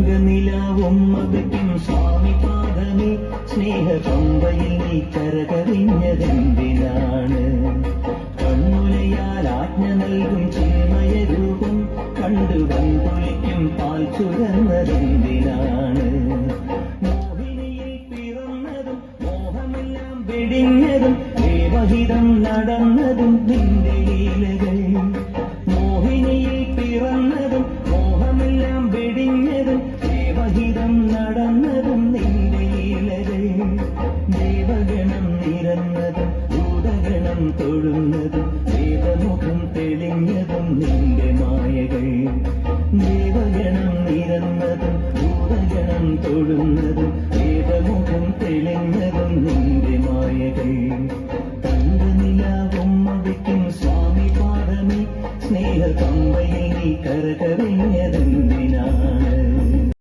തങ്കനിലാവും മതയ്ക്കും സ്വാമി പാദമേ സ്നേഹപമ്പയിൽ നീ കരകവിഞ്ഞതെന്തിനാണ്? കണ്ണുലയാൽ ആജ്ഞ നൽകും ചിന്മയ രൂപം കണ്ടു വൻകുളിക്കും പാൽ ചുരന്നതെന്തിനാണ്? മോഹിനിയിൽ പിറന്നതും മോഹമെല്ലാം വെടിഞ്ഞതും ദേവഹിതം നടന്നതും നിന്റെ ലീലകൾ. മോഹിനിയിൽ പിറന്നതും മോഹമെല്ലാം വെടിഞ്ഞതും ദേവഹിതം നടന്നതും നിന്റെ ലീലകൾ. ദേവഗണം നിരന്നതും ഭൂതഗണം തൊഴുന്നതും വേദമുഖം തെളിഞ്ഞതും നിന്റെ മായകൾ. ദേവഗണം നിരന്നതും ഭൂതഗണം തൊഴുന്നതും വേദമുഖം തെളിഞ്ഞതും നിന്റെ മായകൾ. തങ്കനിലാവും മതിക്കും സ്വാമി പാദമേ സ്നേഹപമ്പയിൽ നീ കരകവിഞ്ഞതെന്തിനാണ്?